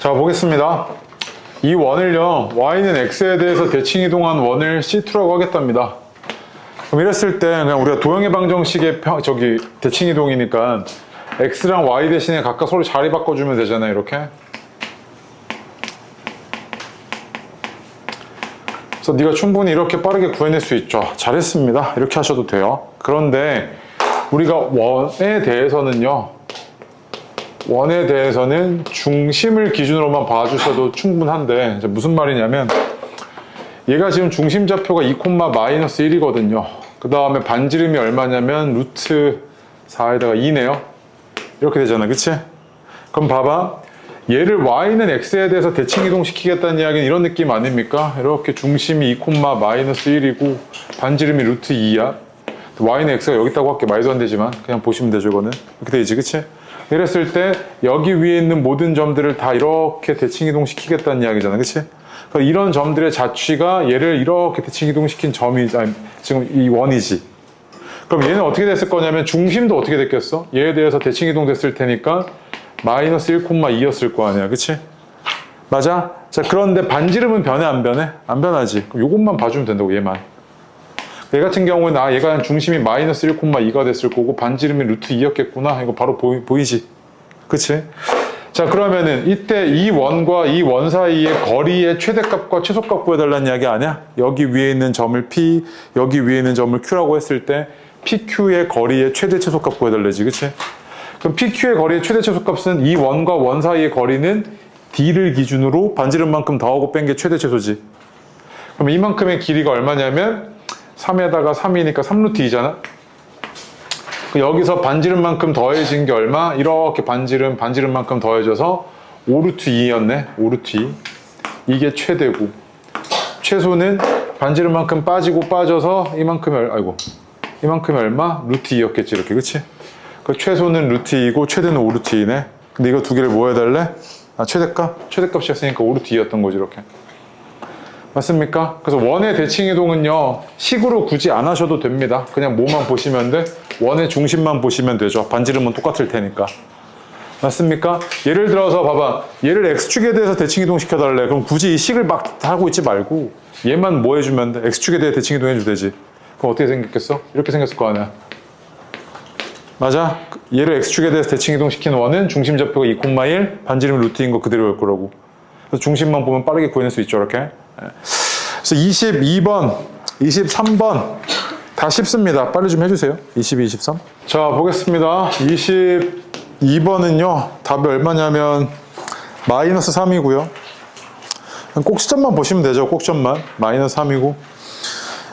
자, 보겠습니다. 이 원을요, y는 x에 대해서 대칭 이동한 원을 C2라고 하겠답니다. 그럼 이랬을 때 그냥 우리가 도형의 방정식의 대칭 이동이니까 x랑 y 대신에 각각 서로 자리 바꿔주면 되잖아요, 이렇게. 그래서 네가 충분히 이렇게 빠르게 구해낼 수 있죠. 잘했습니다. 이렇게 하셔도 돼요. 그런데 우리가 원에 대해서는 중심을 기준으로만 봐주셔도 충분한데, 이제 무슨 말이냐면 얘가 지금 중심 좌표가 2,-1이거든요. 그 다음에 반지름이 얼마냐면 루트 4에다가 2네요. 이렇게 되잖아, 그치? 그럼 봐봐. 얘를 y는 x에 대해서 대칭 이동시키겠다는 이야기는 이런 느낌 아닙니까? 이렇게 중심이 2,-1이고 반지름이 루트 2야. y는 x가 여기 있다고 할게. 말도 안 되지만 그냥 보시면 되죠, 이거는. 이렇게 되지, 그치? 이랬을 때 여기 위에 있는 모든 점들을 다 이렇게 대칭 이동시키겠다는 이야기잖아, 그치? 그러니까 이런 점들의 자취가 얘를 이렇게 대칭 이동시킨 점이 지금 이 원이지. 그럼 얘는 어떻게 됐을 거냐면 중심도 어떻게 됐겠어? 얘에 대해서 대칭 이동됐을 테니까 -1,2였을 거 아니야, 그치? 맞아? 자, 그런데 반지름은 변해, 안 변해? 안 변하지. 그럼 요것만 봐주면 된다고, 얘만. 얘 같은 경우는 얘가 중심이 -1,2가 됐을 거고 반지름이 루트 2였겠구나. 이거 바로 보이지? 그치? 자, 그러면은 이때 이 원과 이 원 사이의 거리의 최대값과 최소값 구해달라는 이야기 아니야? 여기 위에 있는 점을 P, 여기 위에 있는 점을 Q라고 했을 때 PQ의 거리의 최대 최소값 구해달라지, 그치? 그럼 PQ의 거리의 최대 최소값은 이 원과 원 사이의 거리는 D를 기준으로 반지름만큼 더하고 뺀 게 최대 최소지. 그럼 이만큼의 길이가 얼마냐면 3에다가 3이니까 3루트 2잖아? 여기서 반지름만큼 더해진 게 얼마? 이렇게 반지름만큼 더해져서 5루트 2였네. 5루트 2. 이게 최대고. 최소는 반지름만큼 빠져서 이만큼이 얼마? 루트 2였겠지, 이렇게. 그치? 그 최소는 루트 2고 최대는 5루트 2네. 근데 이거 두 개를 뭐 해달래? 최대값? 최대값이었으니까 5루트 2였던 거지, 이렇게. 맞습니까? 그래서 원의 대칭 이동은요, 식으로 굳이 안 하셔도 됩니다. 그냥 뭐만 보시면 돼? 원의 중심만 보시면 되죠. 반지름은 똑같을 테니까. 맞습니까? 예를 들어서 봐봐. 얘를 x축에 대해서 대칭 이동 시켜달래. 그럼 굳이 이 식을 막 하고 있지 말고 얘만 뭐 해주면 돼? x축에 대해 대칭 이동 해도 되지. 그럼 어떻게 생겼겠어? 이렇게 생겼을 거 아니야. 맞아? 얘를 x축에 대해서 대칭 이동 시키는 원은 중심 좌표가 2,1, 반지름 루트인 거 그대로일 거라고. 그래서 중심만 보면 빠르게 구해낼 수 있죠, 이렇게. 그래서 22번, 23번 다 쉽습니다. 빨리 좀 해주세요. 22, 23. 자, 보겠습니다. 22번은요, 답이 얼마냐면 -3이고요. 꼭지점만 보시면 되죠. 꼭점만. -3이고.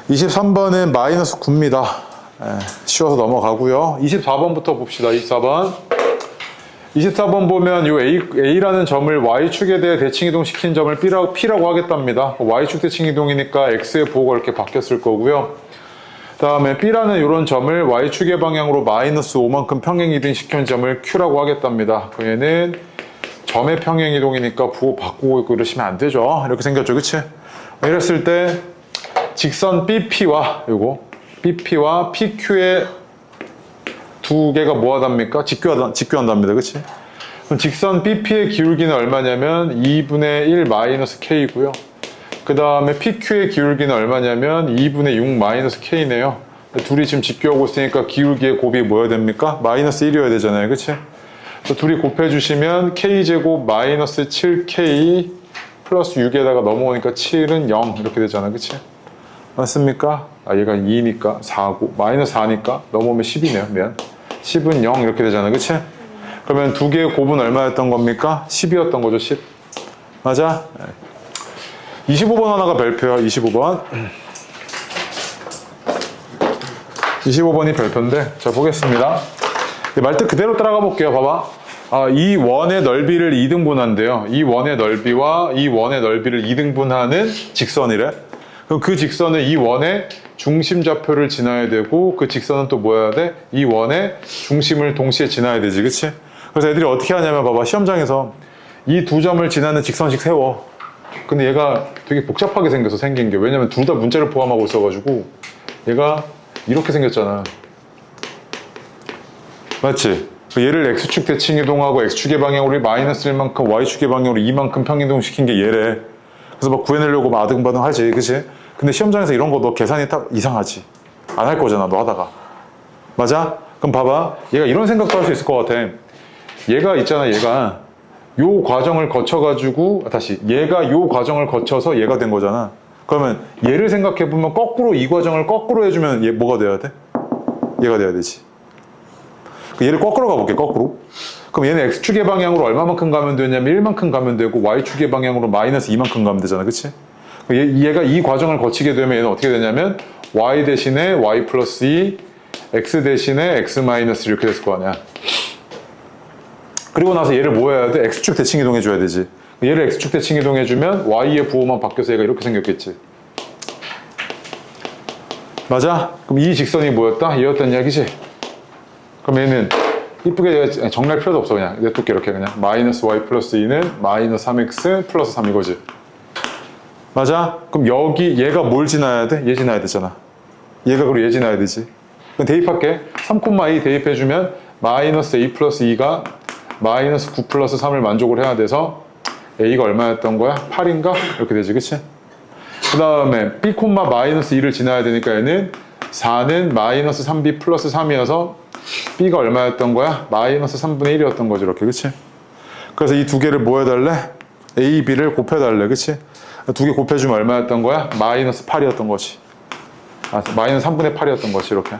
23번은 -9입니다. 쉬워서 넘어가고요. 24번부터 봅시다. 24번 보면 이 A라는 점을 Y축에 대해 대칭 이동시킨 점을 P라고 하겠답니다. Y축 대칭 이동이니까 X의 보호가 이렇게 바뀌었을 거고요. 그 다음에 B라는 이런 점을 Y축의 방향으로 -5만큼 평행 이동시킨 점을 Q라고 하겠답니다. 그 얘는 점의 평행 이동이니까 부호 바꾸고 있고 이러시면 안 되죠. 이렇게 생겼죠, 그치? 이랬을 때 직선 BP와 PQ의 두 개가 뭐 하답니까? 직교한답니다. 그치? 그럼 직선 BP의 기울기는 얼마냐면 2분의 1 마이너스 K고요. 그 다음에 PQ의 기울기는 얼마냐면 2분의 6 마이너스 K네요. 둘이 지금 직교하고 있으니까 기울기의 곱이 뭐여야 됩니까? 마이너스 1이어야 되잖아요. 그치? 그래서 둘이 곱해주시면 K제곱 마이너스 7K 플러스 6에다가 넘어오니까 7은 0 이렇게 되잖아. 그치? 맞습니까? 얘가 2니까 4고 마이너스 4니까 넘어오면 10이네요. 미안. 10은 0 이렇게 되잖아, 그치? 그러면 두 개의 곱은 얼마였던 겁니까? 10이었던 거죠, 10. 맞아? 25번 하나가 별표야, 25번. 25번이 별표인데, 자, 보겠습니다. 말뜻 그대로 따라가 볼게요, 봐봐. 이 원의 넓이를 2등분한대요. 이 원의 넓이와 이 원의 넓이를 2등분하는 직선이래. 그럼 그 직선은 이 원의 중심 좌표를 지나야 되고 그 직선은 또 뭐 해야 돼? 이 원의 중심을 동시에 지나야 되지, 그치? 그래서 애들이 어떻게 하냐면 봐봐, 시험장에서 이 두 점을 지나는 직선씩 세워. 근데 얘가 되게 복잡하게 생겨서 생긴 게, 왜냐면 둘 다 문자를 포함하고 있어가지고 얘가 이렇게 생겼잖아. 맞지? 얘를 X축 대칭 이동하고 X축의 방향으로 마이너스 1만큼, Y축의 방향으로 2만큼 평이동 시킨 게 얘래. 그래서 막 구해내려고 막 아등바등 하지, 그치? 근데 시험장에서 이런 거 너 계산이 딱 이상하지. 안 할 거잖아, 너 하다가. 맞아? 그럼 봐봐. 얘가 이런 생각도 할 수 있을 것 같아. 얘가 있잖아, 얘가. 요 과정을 거쳐가지고, 얘가 요 과정을 거쳐서 얘가 된 거잖아. 그러면 얘를 생각해보면 거꾸로 이 과정을 거꾸로 해주면 얘 뭐가 돼야 돼? 얘가 돼야 되지. 얘를 거꾸로 가볼게, 거꾸로. 그럼 얘는 X축의 방향으로 얼마만큼 가면 되냐면 1만큼 가면 되고 Y축의 방향으로 마이너스 2만큼 가면 되잖아, 그치? 얘가 이 과정을 거치게 되면 얘는 어떻게 되냐면 Y 대신에 Y 플러스 2, X 대신에 X 마이너스 이렇게 됐을 거 아니야. 그리고 나서 얘를 뭐 해야 돼? X축 대칭 이동해줘야 되지. 얘를 X축 대칭 이동해주면 Y의 부호만 바뀌어서 얘가 이렇게 생겼겠지. 맞아? 그럼 이 직선이 뭐였다? 얘였단 이야기지? 그럼 얘는 이쁘게 정리할 필요도 없어. 그냥 냅둘게. 이렇게 그냥 마이너스 Y 플러스 2는 마이너스 3X 플러스 3 이거지. 맞아? 그럼 여기 얘가 뭘 지나야 돼? 얘 지나야 되잖아. 얘가 그리고 얘 지나야 되지. 그럼 대입할게. 3,2 대입해주면 마이너스 A 플러스 2가 마이너스 9 플러스 3을 만족을 해야 돼서 A가 얼마였던 거야? 8인가? 이렇게 되지, 그치? 그 다음에 B, 마이너스 2를 지나야 되니까 얘는 4는 마이너스 3B 플러스 3이어서 B가 얼마였던 거야? 마이너스 3분의 1이었던 거지, 이렇게, 그치? 그래서 이 두 개를 뭐 해달래? A, B를 곱해달래, 그치? 두 개 곱해주면 얼마였던 거야? 마이너스 8이었던 거지. 마이너스 3분의 8이었던 거지, 이렇게.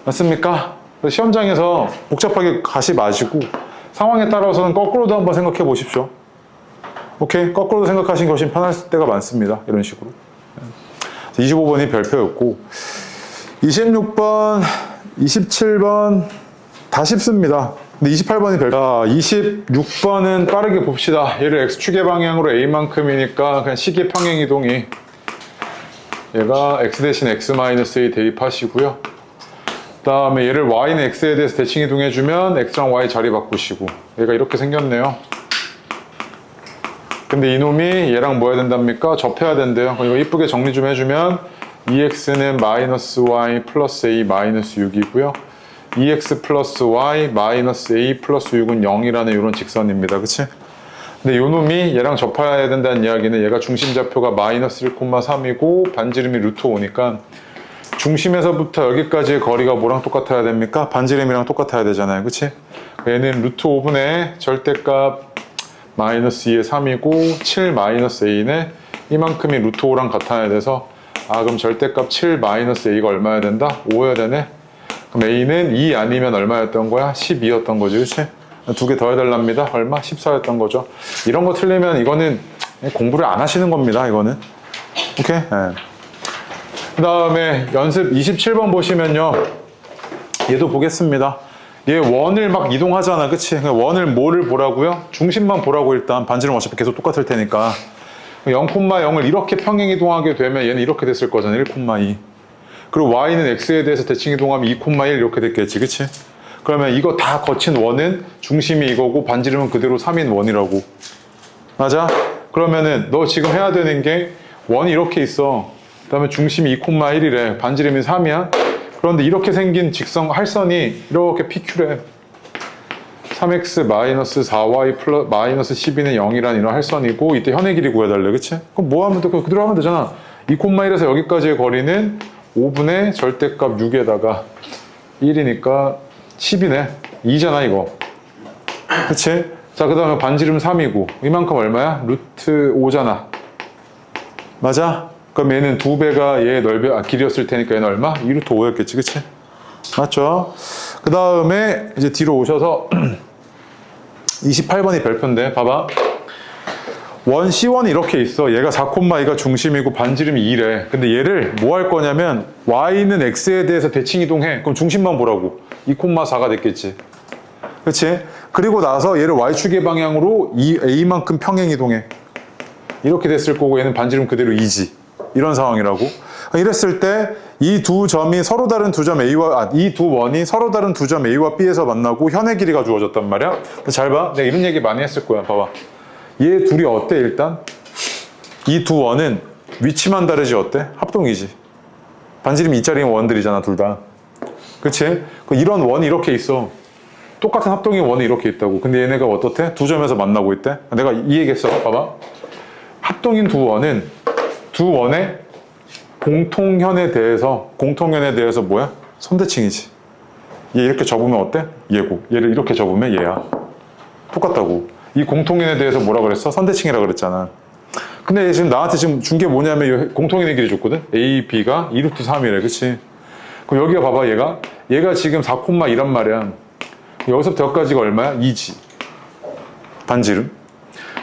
맞습니까? 시험장에서 복잡하게 가시 마시고 상황에 따라서는 거꾸로도 한번 생각해 보십시오. 오케이? 거꾸로도 생각하시는 게 훨씬 편할 때가 많습니다. 이런 식으로. 25번이 별표였고 26번, 27번 다 쉽습니다. 근데 28번이 별표. 자, 26번은 빠르게 봅시다. 얘를 X축의 방향으로 A만큼이니까 그냥 시계 평행이동이 얘가 X 대신 X-A 대입하시고요. 그 다음에 얘를 Y는 X에 대해서 대칭 이동해주면 X랑 Y 자리 바꾸시고 얘가 이렇게 생겼네요. 근데 이놈이 얘랑 뭐 해야 된답니까? 접해야 된대요. 이거 이쁘게 정리 좀 해주면 2X는 마이너스 Y 플러스 A 마이너스 6이고요. 2X 플러스 Y 마이너스 A 플러스 6은 0이라는 이런 직선입니다. 그치? 근데 요놈이 얘랑 접해야 된다는 이야기는 얘가 중심좌표가 마이너스 1,3이고 반지름이 루트 5니까 중심에서부터 여기까지의 거리가 뭐랑 똑같아야 됩니까? 반지름이랑 똑같아야 되잖아요. 그치? 얘는 루트 5분의 절대값 마이너스 2의 3이고 7 마이너스 A네 이만큼이 루트 5랑 같아야 돼서 그럼 절대값 7 마이너스 A가 얼마여야 된다? 5여야 되네? 그럼 A는 2 아니면 얼마였던 거야? 12였던 거지. 그치? 두 개 더 해달랍니다. 얼마? 14였던 거죠. 이런 거 틀리면 이거는 공부를 안 하시는 겁니다. 이거는. 오케이? 네. 그 다음에 연습 27번 보시면요. 얘도 보겠습니다. 얘 원을 막 이동하잖아. 그치? 원을 뭐를 보라고요? 중심만 보라고 일단. 반지름 어차피 계속 똑같을 테니까. 0,0을 이렇게 평행 이동하게 되면 얘는 이렇게 됐을 거잖아. 1,2. 그리고 Y는 X에 대해서 대칭 이동하면 2,1 이렇게 됐겠지. 그치? 그러면 이거 다 거친 원은 중심이 이거고 반지름은 그대로 3인 원이라고. 맞아? 그러면은 너 지금 해야 되는 게 원이 이렇게 있어. 그 다음에 중심이 2,1이래. 반지름이 3이야. 그런데 이렇게 생긴 직선 할선이 이렇게 PQ래. 3x 마이너스 4y 플러스 마이너스 12는 0이라는 이런 할선이고 이때 현의 길이 구해달래. 그치? 그럼 뭐 하면 돼? 그대로 하면 되잖아. 2,1에서 여기까지의 거리는 5분의 절대값 6에다가 1이니까 10이네. 2잖아 이거. 그치? 자, 그 다음에 반지름 3이고 이만큼 얼마야? 루트 5잖아. 맞아? 그럼 얘는 2배가 얘의 길이었을 테니까 얘는 얼마? 2루트 5였겠지, 그치? 맞죠? 그 다음에 이제 뒤로 오셔서 28번이 별표인데, 봐봐. 원 C1이 이렇게 있어. 얘가 4,2가 중심이고 반지름이 2래. 근데 얘를 뭐 할 거냐면 Y는 X에 대해서 대칭 이동해. 그럼 중심만 보라고. 2,4가 됐겠지. 그치? 그리고 나서 얘를 Y축의 방향으로 A만큼 평행 이동해. 이렇게 됐을 거고 얘는 반지름 그대로 2지. 이런 상황이라고. 이랬을 때 이 두 점이 서로 다른 두 점 A와 이 두 원이 서로 다른 두 점 A와 B에서 만나고 현의 길이가 주어졌단 말이야. 잘 봐. 내가 이런 얘기 많이 했을 거야. 봐봐. 얘 둘이 어때 일단? 이 두 원은 위치만 다르지 어때? 합동이지. 반지름 2짜리 원들이잖아 둘 다. 그치? 이런 원이 이렇게 있어. 똑같은 합동의 원이 이렇게 있다고. 근데 얘네가 어떻대? 두 점에서 만나고 있대. 내가 이 얘기했어. 봐봐. 합동인 두 원은 두 원의 공통현에 대해서 뭐야? 선대칭이지. 얘 이렇게 접으면 어때? 얘고. 얘를 이렇게 접으면 얘야. 똑같다고. 이 공통현에 대해서 뭐라 그랬어? 선대칭이라 그랬잖아. 근데 지금 나한테 지금 준 게 뭐냐면 공통현의 길이 줬거든? A, B가 2루트 3이래. 그치? 그럼 여기가 봐봐. 얘가 지금 4,2란 말이야. 여기서부터 여기까지가 얼마야? 2지. 반지름.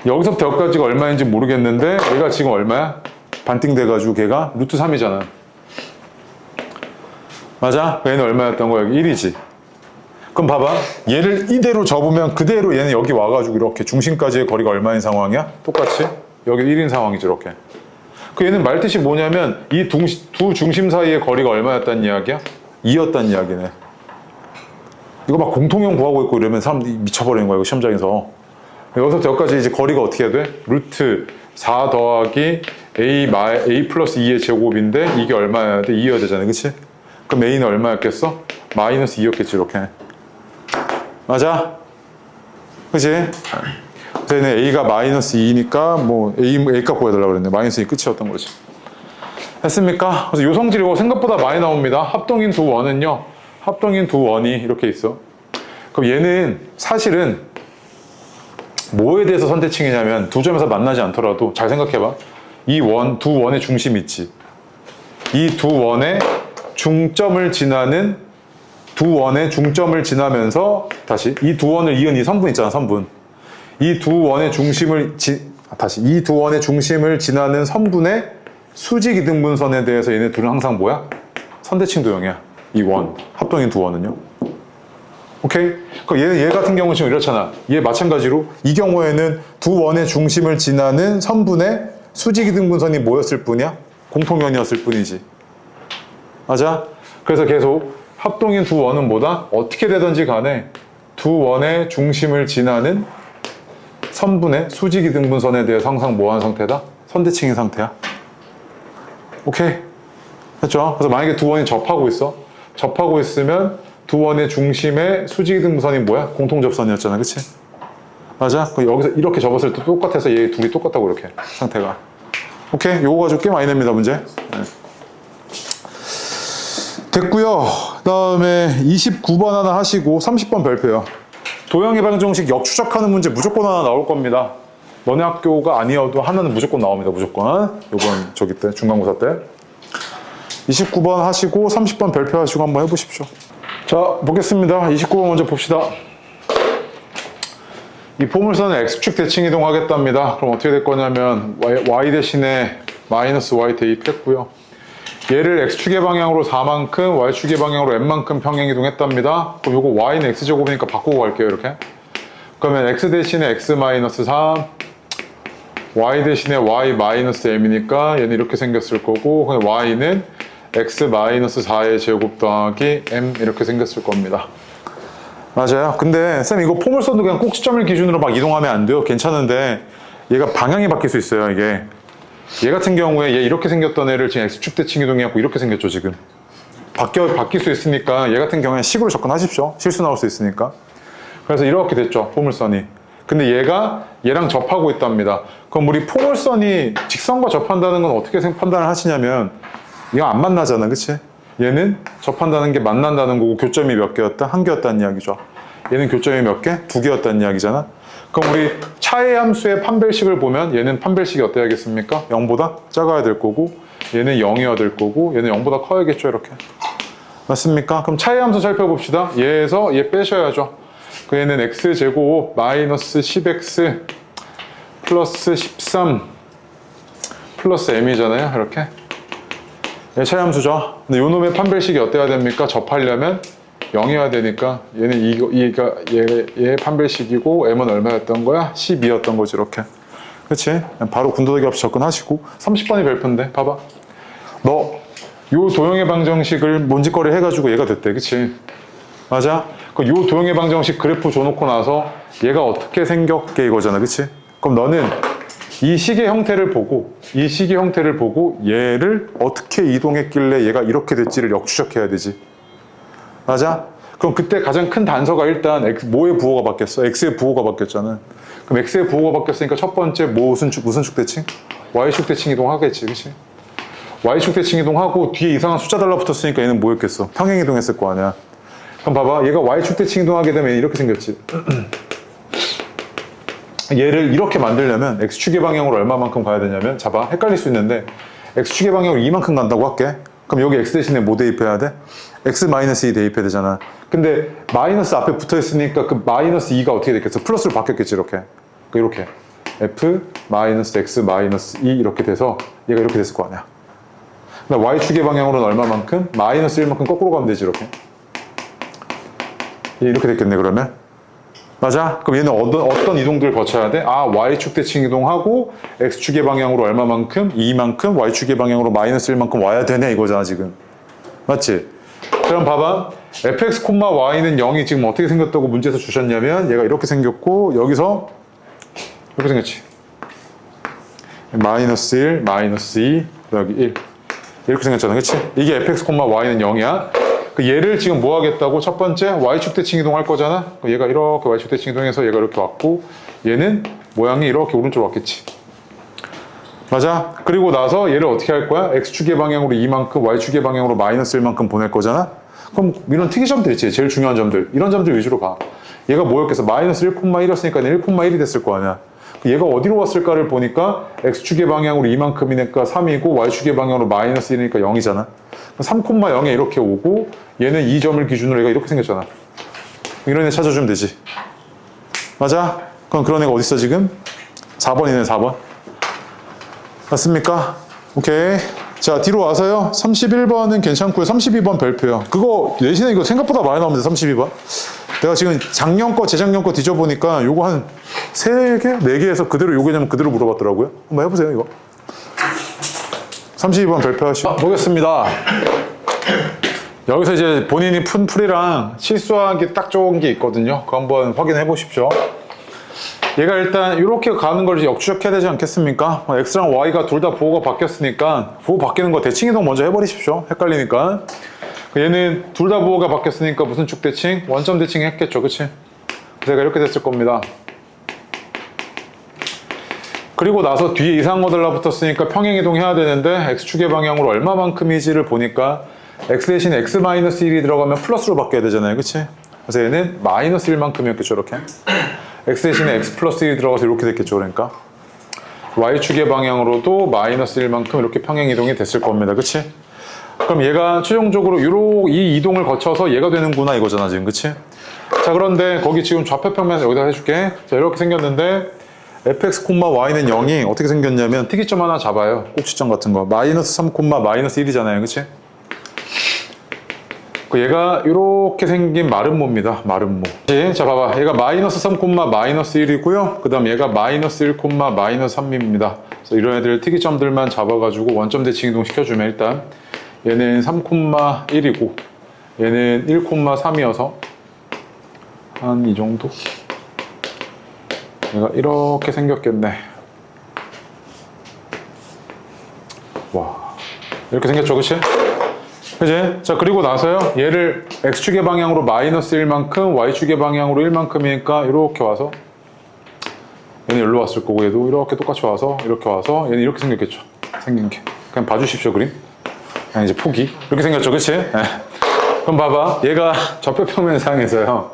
여기서부터 여기까지가 얼마인지 모르겠는데 얘가 지금 얼마야? 반띵 돼가지고 걔가 루트 3이잖아. 맞아? 얘는 얼마였던 거야? 여기 1이지. 그럼 봐봐. 얘를 이대로 접으면 그대로 얘는 여기 와가지고 이렇게 중심까지의 거리가 얼마인 상황이야? 똑같이? 여기 1인 상황이지 이렇게. 그 얘는 말뜻이 뭐냐면 이 두 중심 사이의 거리가 얼마였단 이야기야? 2였단 이야기네. 이거 막 공통형 구하고 있고 이러면 사람들이 미쳐버리는 거야, 이거 시험장에서. 여기서부터 여기까지 이제 거리가 어떻게 해야 돼? 루트 4 더하기 A 플러스 2의 제곱인데 이게 얼마여야 돼? 2여야 되잖아, 그치? 그럼 A는 얼마였겠어? 마이너스 2였겠지, 이렇게. 맞아? 그치? 그래서 얘는 A가 마이너스 2니까 뭐 A값 구해달라고 그랬네. 마이너스 2 끝이었던 거지. 했습니까? 그래서 요 성질이 생각보다 많이 나옵니다. 합동인 두 원은요. 합동인 두 원이 이렇게 있어. 그럼 얘는 사실은 뭐에 대해서 선대칭이냐면 두 점에서 만나지 않더라도 잘 생각해봐. 두 원의 중심 있지. 이 두 원의 중점을 지나는 두 원의 중점을 지나면서 다시 이 두 원을 이은 이 선분 있잖아, 선분. 이 두 원의 중심을 지나는 선분의 수직이등분선에 대해서 얘네 둘은 항상 뭐야? 선대칭 도형이야. 이 원, 합동인 두 원은요. 오케이? 그럼 얘 같은 경우는 지금 이렇잖아. 얘 마찬가지로 이 경우에는 두 원의 중심을 지나는 선분의 수직이등분선이 뭐였을 뿐이야? 공통연이었을 뿐이지. 맞아? 그래서 계속 합동인 두 원은 뭐다? 어떻게 되든지 간에 두 원의 중심을 지나는 선분의 수직이등분선에 대해서 항상 뭐하는 상태다? 선대칭인 상태야. 오케이? 됐죠? 그래서 만약에 두 원이 접하고 있어. 접하고 있으면 두 원의 중심의 수직이등분선이 뭐야? 공통접선이었잖아, 그치? 맞아? 여기서 이렇게 접었을 때 똑같아서 얘 둘이 똑같다고 이렇게 상태가. 오케이? 요거 가지고 꽤 많이 냅니다, 문제. 네. 됐고요. 다음에 29번 하나 하시고 30번 별표요. 도형의 방정식 역추적하는 문제 무조건 하나 나올 겁니다. 너네 학교가 아니어도 하나는 무조건 나옵니다. 무조건. 요번 저기 때 중간고사 때. 29번 하시고 30번 별표 하시고 한번 해보십시오. 자, 보겠습니다. 29번 먼저 봅시다. 이 포물선은 X축 대칭 이동하겠답니다. 그럼 어떻게 될 거냐면 Y 대신에 마이너스 Y 대입했고요. 얘를 X축의 방향으로 4만큼, Y축의 방향으로 N만큼 평행 이동했답니다. 그럼 요거 Y는 X제곱이니까 바꾸고 갈게요, 이렇게. 그러면 X 대신에 X 마이너스 3, Y 대신에 Y 마이너스 M이니까 얘는 이렇게 생겼을 거고, 그럼 Y는 X 마이너스 4의 제곱 더하기 M 이렇게 생겼을 겁니다. 맞아요. 근데 쌤 이거 포물선도 그냥 꼭지점을 기준으로 막 이동하면 안 돼요. 괜찮은데 얘가 방향이 바뀔 수 있어요, 이게. 얘 같은 경우에 얘 이렇게 생겼던 애를 지금 X축 대칭 이동해갖고 이렇게 생겼죠, 지금. 바뀔 수 있으니까 얘 같은 경우에 식으로 접근하십시오. 실수 나올 수 있으니까. 그래서 이렇게 됐죠, 포물선이. 근데 얘가 얘랑 접하고 있답니다. 그럼 우리 포물선이 직선과 접한다는 건 어떻게 판단을 하시냐면 이거 안 만나잖아, 그치? 얘는 접한다는 게 만난다는 거고 교점이 몇 개였다? 한 개였다는 이야기죠. 얘는 교점이 몇 개? 두 개였다는 이야기잖아. 그럼 우리 차의 함수의 판별식을 보면 얘는 판별식이 어때야겠습니까? 0보다 작아야 될 거고 얘는 0이어야 될 거고 얘는 0보다 커야겠죠, 이렇게. 맞습니까? 그럼 차의 함수 살펴봅시다. 얘에서 얘 빼셔야죠. 그 얘는 x제곱 마이너스 10x 플러스 13 플러스 m이잖아요, 이렇게. 얘 차의 함수죠. 근데 요 놈의 판별식이 어때야 됩니까? 접하려면 0이어야 되니까 얘는 얘의 판별식이고 m은 얼마였던 거야? 12였던 거지, 이렇게. 그치? 바로 군더더기 없이 접근하시고 30번이 별표인데 봐봐. 너 요 도형의 방정식을 뭔짓거리 해가지고 얘가 됐대, 그치? 맞아? 그 요 도형의 방정식 그래프 줘놓고 나서 얘가 어떻게 생겼게 이거잖아, 그치? 그럼 너는 이 식의 형태를 보고 얘를 어떻게 이동했길래 얘가 이렇게 됐지를 역추적해야 되지. 맞아? 그럼 그때 가장 큰 단서가 일단 뭐의 부호가 바뀌었어? x의 부호가 바뀌었잖아. 그럼 x의 부호가 바뀌었으니까 첫 번째 무슨 축 대칭? y축 대칭 이동하겠지, 그치? y축 대칭 이동하고 뒤에 이상한 숫자 달라붙었으니까 얘는 뭐였겠어? 평행 이동했을 거 아니야. 그럼 봐봐, 얘가 y축 대칭 이동하게 되면 이렇게 생겼지. 얘를 이렇게 만들려면 x축의 방향으로 얼마만큼 가야 되냐면, 잡아, 헷갈릴 수 있는데 x축의 방향으로 이만큼 간다고 할게. 그럼 여기 x 대신에 뭐 대입해야 돼? x-2 대입해야 되잖아. 근데 마이너스 앞에 붙어 있으니까 그 마이너스 2가 어떻게 됐겠어? 플러스로 바뀌었겠지, 이렇게. 이렇게 f-x-2 이렇게 돼서 얘가 이렇게 됐을 거 아니야. 그러니까 y축의 방향으로는 얼마만큼? 마이너스 1만큼 거꾸로 가면 되지, 이렇게. 이렇게 됐겠네, 그러면. 맞아? 그럼 얘는 어떤 이동들을 거쳐야 돼? 아, y축 대칭 이동하고 x축의 방향으로 얼마만큼? 2만큼 y축의 방향으로 마이너스 1만큼 와야 되네, 이거잖아, 지금. 맞지? 그럼 봐봐. fx, y는 0이 지금 어떻게 생겼다고 문제에서 주셨냐면 얘가 이렇게 생겼고 여기서 이렇게 생겼지. 마이너스 1, 마이너스 2, 여기 1. 이렇게 생겼잖아, 그치? 이게 fx, y는 0이야. 그 얘를 지금 뭐 하겠다고? 첫 번째 y축 대칭 이동할 거잖아. 얘가 이렇게 y축 대칭 이동해서 얘가 이렇게 왔고 얘는 모양이 이렇게 오른쪽으로 왔겠지. 맞아? 그리고 나서 얘를 어떻게 할 거야? x축의 방향으로 2만큼 y축의 방향으로 마이너스 1만큼 보낼 거잖아. 그럼 이런 특이점들 있지, 제일 중요한 점들. 이런 점들 위주로 봐. 얘가 뭐였겠어? 마이너스 1,1이었으니까 1,1이 됐을 거 아니야. 얘가 어디로 왔을까를 보니까 x축의 방향으로 2만큼이니까 3이고 y축의 방향으로 마이너스 1이니까 0이잖아. 3,0에 이렇게 오고 얘는 2점을 기준으로 얘가 이렇게 생겼잖아. 이런 애 찾아주면 되지. 맞아? 그럼 그런 애가 어디 있어 지금? 4번이네, 4번. 맞습니까? 오케이. 자, 뒤로 와서요. 31번은 괜찮고요. 32번 별표요. 그거 내신에 이거 생각보다 많이 나옵니다. 32번. 내가 지금 작년 거, 재작년 거 뒤져보니까 요거 한 3개? 4개에서 그대로 요 개념 그대로 물어봤더라고요. 한번 해보세요, 이거. 32번 별표 하시고. 보겠습니다. 여기서 이제 본인이 푼 풀이랑 실수하기 딱 좋은 게 있거든요. 그거 한번 확인해 보십시오. 얘가 일단 이렇게 가는 걸 역추적해야 되지 않겠습니까? x랑 y가 둘 다 부호가 바뀌었으니까 부호 바뀌는 거 대칭 이동 먼저 해버리십시오. 헷갈리니까. 얘는 둘 다 부호가 바뀌었으니까 무슨 축 대칭? 원점 대칭 했겠죠, 그치? 그래서 얘가 이렇게 됐을 겁니다. 그리고 나서 뒤에 이상한 거 달라붙었으니까 평행 이동해야 되는데 x축의 방향으로 얼마만큼이지를 보니까 x 대신에 x-1이 들어가면 플러스로 바뀌어야 되잖아요, 그치? 그래서 얘는 마이너스 1만큼이었겠죠, 이렇게. x 대신에 x 플러스 1이 들어가서 이렇게 됐겠죠, 그러니까. y축의 방향으로도 마이너스 1만큼 이렇게 평행 이동이 됐을 겁니다, 그치? 그럼 얘가 최종적으로 이 이동을 거쳐서 얘가 되는구나 이거잖아, 지금, 그치? 자, 그런데 거기 지금 좌표평면 여기다 해줄게. 자, 이렇게 생겼는데 fx, y는 0이 어떻게 생겼냐면 특이점 하나 잡아요. 꼭지점 같은 거. 마이너스 3, 마이너스 1이잖아요, 그치? 얘가 이렇게 생긴 마름모입니다. 마름모. 자, 봐봐. 얘가 마이너스 3, 마이너스 1이고요. 그 다음 얘가 마이너스 1, 마이너스 3입니다. 그래서 이런 애들 특이점들만 잡아가지고 원점 대칭 이동 시켜주면 일단 얘는 3,1이고 얘는 1,3이어서 한 이 정도? 얘가 이렇게 생겼겠네. 와, 이렇게 생겼죠, 그치? 그치? 자, 그리고 나서요, 얘를 x축의 방향으로 마이너스 1만큼, y축의 방향으로 1만큼이니까 이렇게 와서 얘는 여기로 왔을 거고 얘도 이렇게 똑같이 와서 이렇게 와서 얘는 이렇게 생겼겠죠. 생긴 게. 그냥 봐주십시오, 그림. 그냥 이제 포기. 이렇게 생겼죠, 그치? 네. 그럼 봐봐. 얘가 좌표평면상에서요.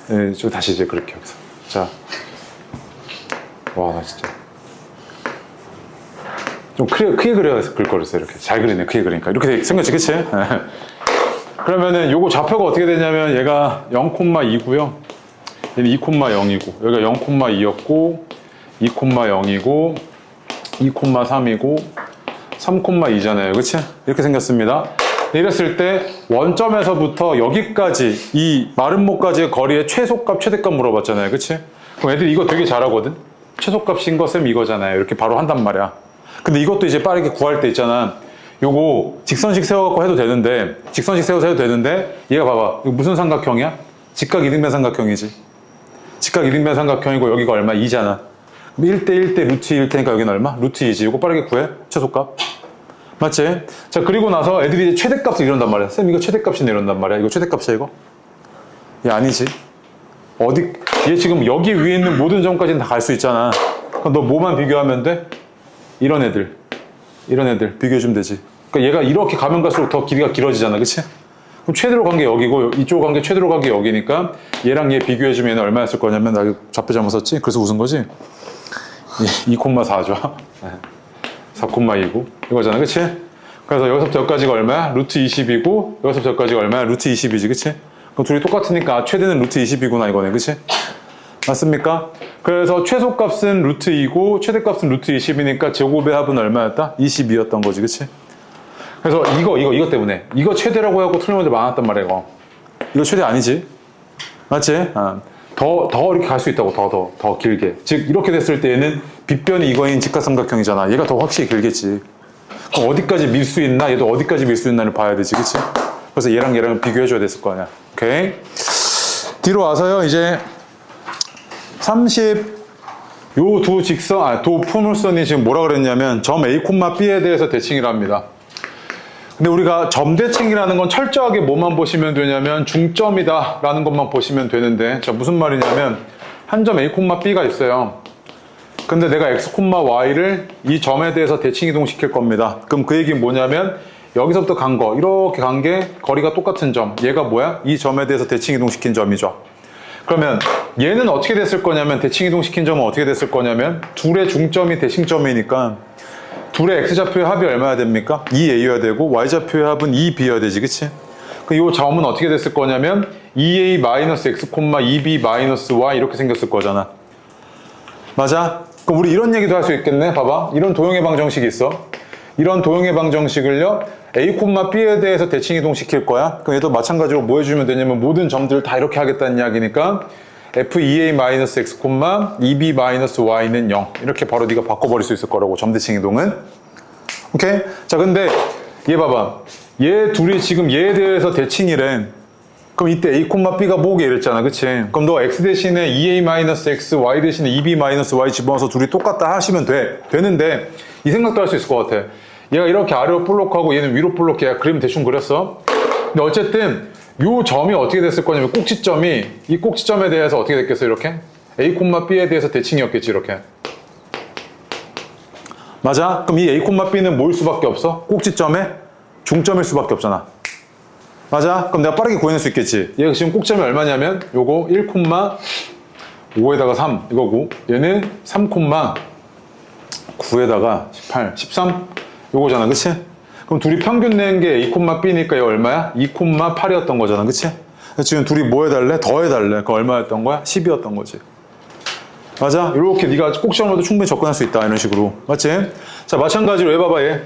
네, 좀 다시 이제 그렇게 여기서. 자. 와, 나 진짜. 좀 크게 그려서 글 거렸어요, 이렇게. 잘 그리네, 크게 그리니까. 이렇게 생겼지, 그치? 네. 그러면은 요거 좌표가 어떻게 되냐면 얘가 0,2고요. 얘는 2,0이고, 여기가 0,2였고, 2,0이고, 2,3이고, 3,2잖아요, 그치? 이렇게 생겼습니다. 이랬을 때 원점에서부터 여기까지 이 마름모까지의 거리의 최소값, 최대값 물어봤잖아요, 그치? 그럼 애들이 이거 되게 잘하거든? 최소값인 것은 이거잖아요. 이렇게 바로 한단 말이야. 근데 이것도 이제 빠르게 구할 때 있잖아. 요거 직선식 세워갖고 해도 되는데, 직선식 세워서 해도 되는데, 얘가 봐봐. 이거 무슨 삼각형이야? 직각 이등변 삼각형이지. 직각 이등변 삼각형이고 여기가 얼마? 2잖아. 1대 1대 루트 2일 테니까 여기는 얼마? 루트 2지. 이거 빠르게 구해. 최소값. 맞지? 자, 그리고 나서 애들이 최대값을 이런단 말이야. 쌤, 이거 최대값이네 이런단 말이야. 이거 최대값이야, 이거? 얘 아니지. 어디, 얘 지금 여기 위에 있는 모든 점까지는 다 갈 수 있잖아. 그럼 너 뭐만 비교하면 돼? 이런 애들 비교해주면 되지. 그러니까 얘가 이렇게 가면 갈수록 더 길이가 길어지잖아, 그치? 그럼 최대로 간 게 여기고 이쪽 간 게 최대로 간 게 여기니까 얘랑 얘 비교해주면 얘는 얼마였을 거냐면, 나 이거 좌표 잘못 썼지? 그래서 웃은 거지? 2,4죠. 4,2고 이거잖아, 그치? 그래서 여기서부터 여기까지가 얼마야? 루트 20이고 여기서부터 여기까지가 얼마야? 루트 20이지, 그치? 그럼 둘이 똑같으니까 최대는 루트 20이구나 이거네, 그치? 맞습니까? 그래서 최소값은 루트 2고 최대값은 루트 20이니까 제곱의 합은 얼마였다? 22였던 거지, 그치? 그래서 이거 때문에 이거 최대라고 하고 틀린 문제 많았단 말이야. 이거 최대 아니지, 맞지? 더 이렇게 갈 수 있다고. 더 길게. 즉 이렇게 됐을 때에는 빗변이 이거인 직각삼각형이잖아. 얘가 더 확실히 길겠지. 그럼 어디까지 밀 수 있나, 얘도 어디까지 밀 수 있나를 봐야 되지, 그치? 그래서 얘랑 비교해줘야 됐을 거 아니야. 오케이. 뒤로 와서요, 이제 30, 요 두 직선, 두 포물선이 지금 뭐라 그랬냐면 점 A, B에 대해서 대칭이라 합니다. 근데 우리가 점 대칭이라는 건 철저하게 뭐만 보시면 되냐면 중점이다 라는 것만 보시면 되는데, 자, 무슨 말이냐면 한 점 A, B가 있어요. 근데 내가 X, Y를 이 점에 대해서 대칭 이동시킬 겁니다. 그럼 그 얘기는 뭐냐면 여기서부터 간 거, 이렇게 간 게 거리가 똑같은 점, 얘가 뭐야? 이 점에 대해서 대칭 이동시킨 점이죠. 그러면 얘는 어떻게 됐을 거냐면, 대칭 이동시킨 점은 어떻게 됐을 거냐면 둘의 중점이 대칭점이니까 둘의 X좌표의 합이 얼마야 됩니까? 2A여야 되고 Y좌표의 합은 2B여야 되지, 그치? 이 점은 어떻게 됐을 거냐면 2A-X, 2B-Y 이렇게 생겼을 거잖아. 맞아? 그럼 우리 이런 얘기도 할 수 있겠네. 봐봐, 이런 도형의 방정식이 있어. 이런 도형의 방정식을요 A, B에 대해서 대칭 이동시킬 거야. 그럼 얘도 마찬가지로 뭐 해주면 되냐면 모든 점들을 다 이렇게 하겠다는 이야기니까 F2A-X, 2B-Y는 0 이렇게 바로 네가 바꿔버릴 수 있을 거라고, 점 대칭 이동은. 오케이? 자, 근데 얘 봐봐, 얘 둘이 지금 얘에 대해서 대칭이래. 그럼 이때 A, B가 뭐게 이랬잖아, 그치? 그럼 너 X 대신에 2A-X, Y 대신에 2B-Y 집어넣어서 둘이 똑같다 하시면 되는데 이 생각도 할 수 있을 것 같아. 얘가 이렇게 아래로 볼록하고 얘는 위로 볼록해. 그림 대충 그렸어. 근데 어쨌든 요 점이 어떻게 됐을 거냐면 꼭지점이, 이 꼭지점에 대해서 어떻게 됐겠어? 이렇게 A, B에 대해서 대칭이었겠지, 이렇게. 맞아? 그럼 이 A, B는 뭐일 수밖에 없어? 꼭지점의 중점일 수밖에 없잖아. 맞아? 그럼 내가 빠르게 구해낼 수 있겠지. 얘가 지금 꼭점이 얼마냐면 요거 1,5에다가 3 이거고, 얘는 3,9에다가 18, 13 요거잖아, 그치? 그럼 둘이 평균 낸 게 A, B니까 얘 얼마야? 2,8이었던 거잖아, 그치? 지금 둘이 뭐 해달래? 더 해달래. 그 얼마였던 거야? 10이었던 거지. 맞아? 이렇게 네가 꼭지점으로도 충분히 접근할 수 있다, 이런 식으로. 맞지? 자, 마찬가지로 해봐봐, 얘.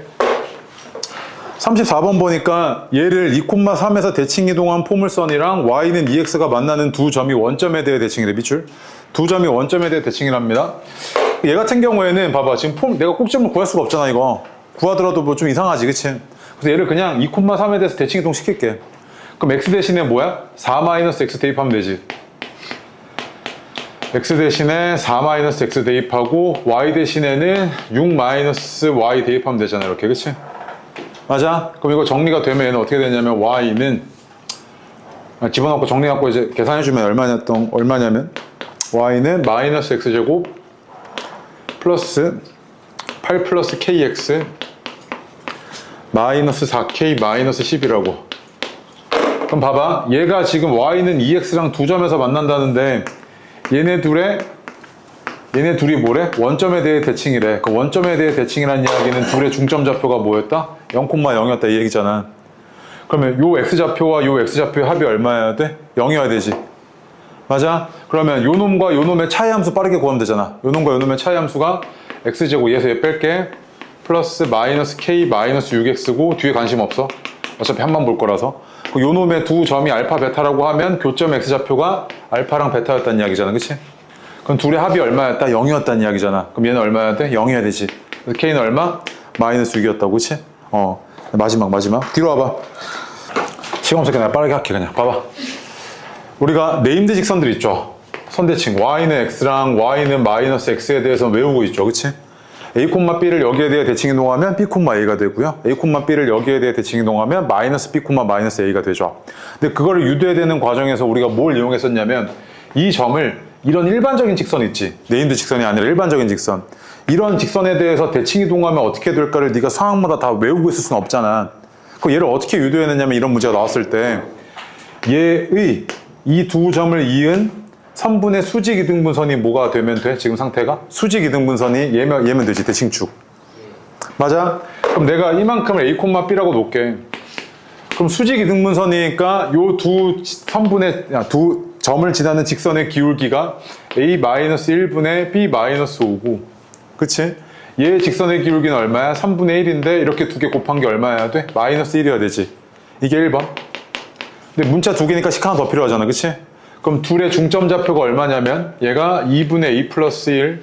34번 보니까 얘를 2,3에서 대칭 이동한 포물선이랑 Y는 2X가 만나는 두 점이 원점에 대해 대칭이래, 밑줄. 두 점이 원점에 대해 대칭이랍니다. 얘 같은 경우에는 봐봐, 지금 내가 꼭지점을 구할 수가 없잖아, 이거. 구하더라도 뭐 좀 이상하지, 그치? 그래서 얘를 그냥 2,3에 대해서 대칭 이동 시킬게. 그럼 X 대신에 뭐야? 4-X 대입하면 되지. X 대신에 4-X 대입하고 Y 대신에는 6-Y 대입하면 되잖아, 이렇게, 그치? 맞아? 그럼 이거 정리가 되면 얘는 어떻게 되냐면 Y는 집어넣고 정리하고 이제 계산해주면 얼마냐면 Y는 마이너스 X제곱 플러스 8 플러스 KX 마이너스 4K 마이너스 10이라고. 그럼 봐봐, 얘가 지금 Y는 2X랑 두 점에서 만난다는데 얘네 둘이 뭐래? 원점에 대해 대칭이래. 그 원점에 대해 대칭이라는 이야기는 둘의 중점 좌표가 뭐였다? 0,0였다 이 얘기잖아. 그러면 요 X좌표와 요 X좌표의 합이 얼마여야 돼? 0이어야 되지. 맞아? 그러면 요 놈과 요 놈의 차이 함수 빠르게 구하면 되잖아. 요 놈과 요 놈의 차이 함수가 X제곱, 얘에서 얘 뺄게. 플러스 마이너스 K 마이너스 6X고 뒤에 관심 없어. 어차피 한 번 볼 거라서. 요 놈의 두 점이 알파 베타라고 하면 교점 X좌표가 알파랑 베타였다는 이야기잖아, 그치? 그럼 둘의 합이 얼마였다? 0이었다는 이야기잖아. 그럼 얘는 얼마여야 돼? 0이어야 되지. 그래서 K는 얼마? 마이너스 6이었다고, 그치? 마지막. 뒤로 와봐. 시간 없으니까 내가 빠르게 할게, 그냥. 봐봐. 우리가 네임드 직선들 있죠? 선대칭. Y는 X랑 Y는 마이너스 X에 대해서 외우고 있죠, 그치? A, B를 여기에 대해 대칭 이동하면 B, A가 되고요. A, B를 여기에 대해 대칭 이동하면 마이너스 B, 마이너스 A가 되죠. 근데 그거를 유도해내는 과정에서 우리가 뭘 이용했었냐면 이 점을 이런 일반적인 직선 있지. 네임드 직선이 아니라 일반적인 직선. 이런 직선에 대해서 대칭 이동하면 어떻게 될까를 네가 상황마다 다 외우고 있을 수는 없잖아. 그럼 얘를 어떻게 유도해내냐면 이런 문제가 나왔을 때 얘의 이 두 점을 이은 선분의 수직 이등분선이 뭐가 되면 돼? 지금 상태가? 수직 이등분선이 얘면 되지. 대칭축. 맞아? 그럼 내가 이만큼을 A, B라고 놓을게. 그럼 수직 이등분선이니까 요 두 선분의 두 점을 지나는 직선의 기울기가 A-1분의 B-5고 그치? 얘 직선의 기울기는 얼마야? 3분의 1인데 이렇게 두 개 곱한 게 얼마야 돼? 마이너스 1이어야 되지. 이게 1번. 근데 문자 두 개니까 식 하나 더 필요하잖아. 그치? 그럼 둘의 중점 좌표가 얼마냐면 얘가 2분의 A 플러스 1,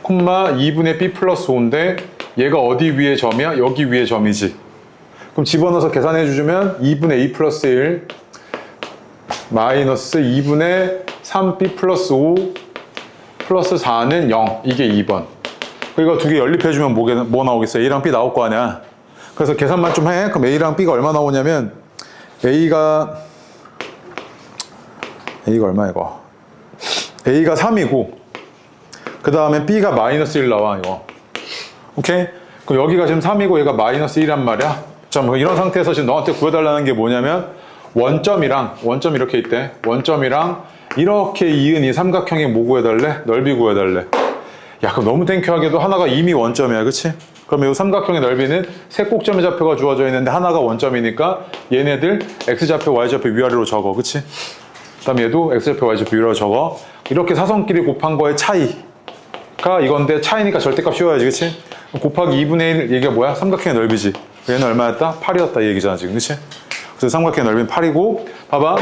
2분의 B 플러스 5인데 얘가 어디 위에 점이야? 여기 위에 점이지. 그럼 집어넣어서 계산해 주면 2분의 A 플러스 1 마이너스 2분의 3B 플러스 5 플러스 4는 0. 이게 2번. 이거 두 개 연립해주면 뭐 나오겠어? A랑 B 나올 거 아니야. 그래서 계산만 좀 해. 그럼 A랑 B가 얼마 나오냐면 A가 얼마야 이거? A가 3이고 그 다음에 B가 마이너스 1 나와 이거. 오케이? 그럼 여기가 지금 3이고 얘가 마이너스 1이란 말이야. 자, 뭐 이런 상태에서 지금 너한테 구해달라는 게 뭐냐면 원점이 이렇게 있대. 원점이랑 이렇게 이은 이 삼각형의 뭐 구해달래? 넓이 구해달래. 야, 그럼 너무 땡큐하게도 하나가 이미 원점이야. 그치? 그러면 이 삼각형의 넓이는 세 꼭점의 좌표가 주어져 있는데 하나가 원점이니까 얘네들 X좌표, Y좌표 위아래로 적어. 그치? 그 다음에 얘도 X좌표, Y좌표 위아래로 적어. 이렇게 사선끼리 곱한 거의 차이가 이건데 차이니까 절대값 씌워야지. 그치? 곱하기 2분의 1 얘가 뭐야? 삼각형의 넓이지. 얘는 얼마였다? 8이었다 이 얘기잖아 지금. 그치? 그래서 삼각형의 넓이는 8이고 봐봐.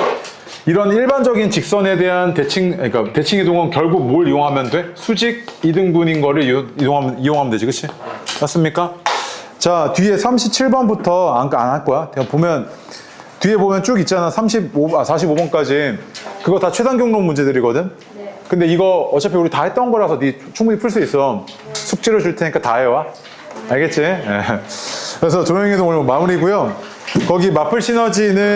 이런 일반적인 직선에 대한 그러니까 대칭 이동은 결국 뭘 이용하면 돼? 수직 이등분인 거를 이용하면 되지. 그치? 맞습니까? 자, 뒤에 37번부터 안 할 거야. 보면 뒤에 보면 쭉 있잖아. 45번까지. 그거 다 최단 경로 문제들이거든. 네. 근데 이거 어차피 우리 다 했던 거라서 네 충분히 풀 수 있어. 숙제로 줄 테니까 다 해와. 알겠지? 네. 그래서 조명이동 오늘 마무리고요. 거기 마플 시너지는